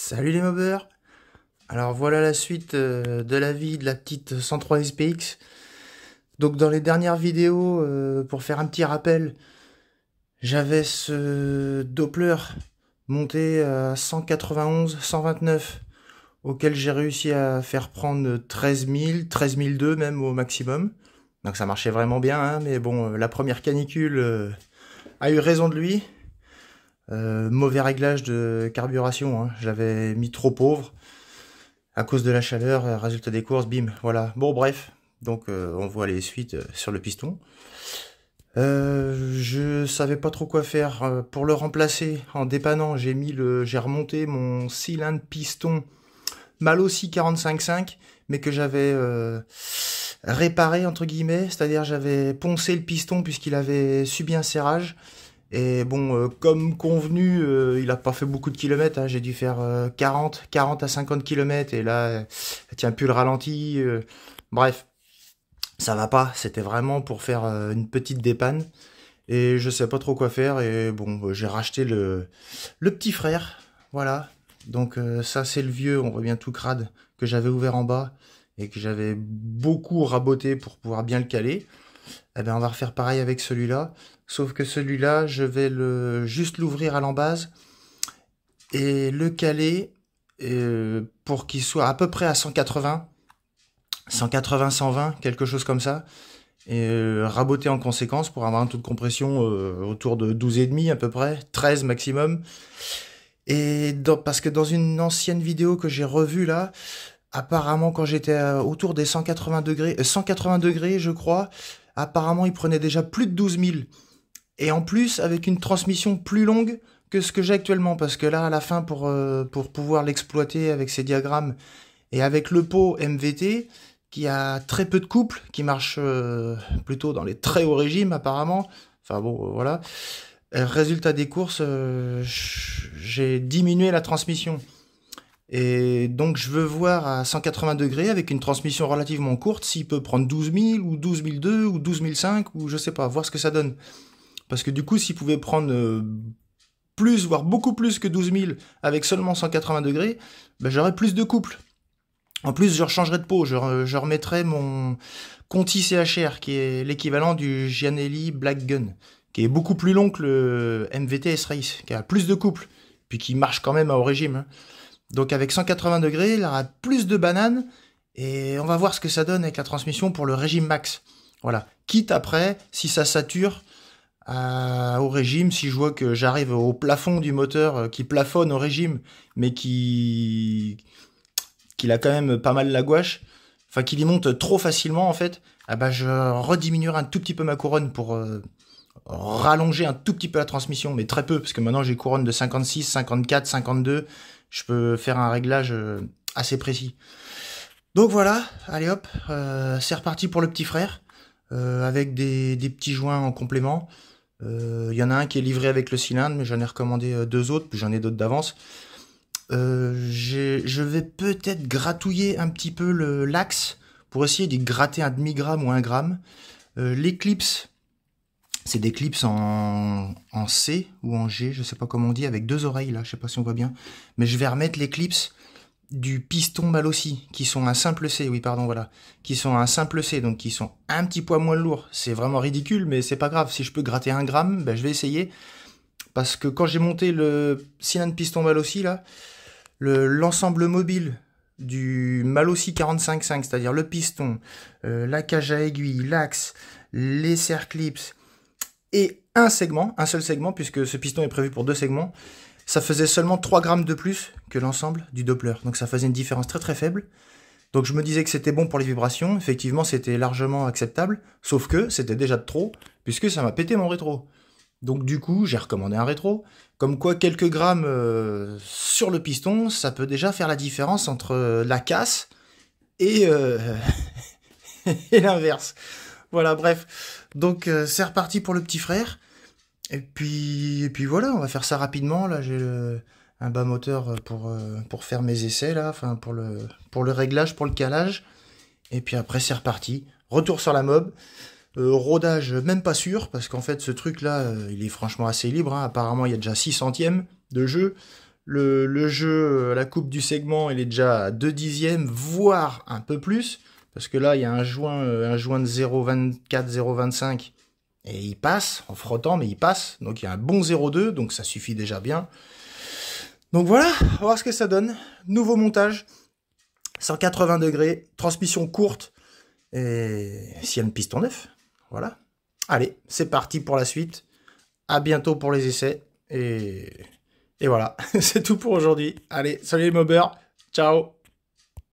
Salut les mobbers. Alors voilà la suite de la vie de la petite 103 SPX. Donc dans les dernières vidéos, pour faire un petit rappel, j'avais ce Doppler monté à 191, 129, auquel j'ai réussi à faire prendre 13 000, 13 002 même au maximum. Donc ça marchait vraiment bien, hein, mais bon, la première canicule a eu raison de lui. Mauvais réglage de carburation, hein. J'avais mis trop pauvre à cause de la chaleur, résultat des courses, bim, voilà. Bon bref, donc on voit les suites sur le piston. Je savais pas trop quoi faire pour le remplacer. En dépannant, j'ai remonté mon cylindre piston Malossi 45.5, mais que j'avais réparé entre guillemets, c'est-à-dire j'avais poncé le piston puisqu'il avait subi un serrage. Et bon, comme convenu, il a pas fait beaucoup de kilomètres, hein. J'ai dû faire 40 à 50 kilomètres, et là, elle tient plus le ralenti. Bref, ça va pas, c'était vraiment pour faire une petite dépanne. Et je sais pas trop quoi faire, et bon, j'ai racheté le petit frère, voilà. Donc ça, c'est le vieux, on voit bien tout crade, que j'avais ouvert en bas, et que j'avais beaucoup raboté pour pouvoir bien le caler. Eh ben, on va refaire pareil avec celui-là. Sauf que celui-là, je vais juste l'ouvrir à l'embase et le caler pour qu'il soit à peu près à 180, 120, quelque chose comme ça. Et raboter en conséquence pour avoir un taux de compression autour de 12,5 à peu près, 13 maximum. Et parce que dans une ancienne vidéo que j'ai revue là, apparemment quand j'étais autour des 180 degrés je crois, apparemment il prenait déjà plus de 12 000. Et en plus, avec une transmission plus longue que ce que j'ai actuellement. Parce que là, à la fin, pour pouvoir l'exploiter avec ces diagrammes, et avec le pot MVT, qui a très peu de couple, qui marche plutôt dans les très hauts régimes, apparemment. Enfin bon, voilà. Résultat des courses, j'ai diminué la transmission. Et donc, je veux voir à 180 degrés, avec une transmission relativement courte, s'il peut prendre 12 000, ou 12 002, ou 12 005, ou je sais pas, voir ce que ça donne. Parce que du coup, s'il pouvait prendre plus, voire beaucoup plus que 12 000 avec seulement 180 degrés, ben j'aurais plus de couple. En plus, je rechangerais de pot, je remettrais mon Conti CHR, qui est l'équivalent du Gianelli Black Gun, qui est beaucoup plus long que le MVT S-Race, qui a plus de couple, puis qui marche quand même à haut régime, hein. Donc avec 180 degrés, il aura plus de bananes, et on va voir ce que ça donne avec la transmission pour le régime max. Voilà. Quitte après, si ça sature au régime, si je vois que j'arrive au plafond du moteur qui plafonne au régime, mais qu'il a quand même pas mal la gouache, enfin qu'il y monte trop facilement en fait, ah bah je rediminuerai un tout petit peu ma couronne pour rallonger un tout petit peu la transmission, mais très peu, parce que maintenant j'ai couronne de 56, 54, 52, je peux faire un réglage assez précis. Donc voilà, allez hop, c'est reparti pour le petit frère, avec des petits joints en complément. Y en a un qui est livré avec le cylindre, mais j'en ai recommandé deux autres, puis j'en ai d'autres d'avance. Je vais peut-être gratouiller un petit peu l'axe pour essayer de gratter un demi-gramme ou 1 gramme. Les clips, c'est des clips en C ou en G, je sais pas comment on dit, avec deux oreilles là, je sais pas si on voit bien. Mais je vais remettre les clips du piston Malossi, qui sont un simple C, oui pardon, voilà, qui sont un simple C, donc qui sont un petit poids moins lourds. C'est vraiment ridicule, mais c'est pas grave, si je peux gratter 1 gramme, ben je vais essayer, parce que quand j'ai monté le cylindre piston Malossi, là, l'ensemble mobile du Malossi 45.5, c'est-à-dire le piston, la cage à aiguille, l'axe, les serre clips, et un seul segment, puisque ce piston est prévu pour 2 segments, ça faisait seulement 3 grammes de plus que l'ensemble du Doppler. Donc ça faisait une différence très très faible. Donc je me disais que c'était bon pour les vibrations. Effectivement, c'était largement acceptable. Sauf que c'était déjà de trop, puisque ça m'a pété mon rétro. Donc du coup, j'ai recommandé un rétro. Comme quoi, quelques grammes sur le piston, ça peut déjà faire la différence entre la casse et, et l'inverse. Voilà, bref. Donc c'est reparti pour le petit frère. Et puis voilà, on va faire ça rapidement. Là, j'ai un bas moteur pour faire mes essais, là, enfin pour le réglage, pour le calage. Et puis après, c'est reparti. Retour sur la mob. Rodage, même pas sûr, parce qu'en fait, ce truc-là, il est franchement assez libre, hein. Apparemment, il y a déjà 6 centièmes de jeu. Le jeu, la coupe du segment, il est déjà à 2 dixièmes, voire un peu plus. Parce que là, il y a un joint de 0,24, 0,25. Et il passe, en frottant, mais il passe. Donc il y a un bon 0,2, donc ça suffit déjà bien. Donc voilà, on va voir ce que ça donne. Nouveau montage, 180 degrés, transmission courte, et s'il y a une piston neuf. Voilà. Allez, c'est parti pour la suite. À bientôt pour les essais. Et voilà, c'est tout pour aujourd'hui. Allez, salut les mobbers, ciao.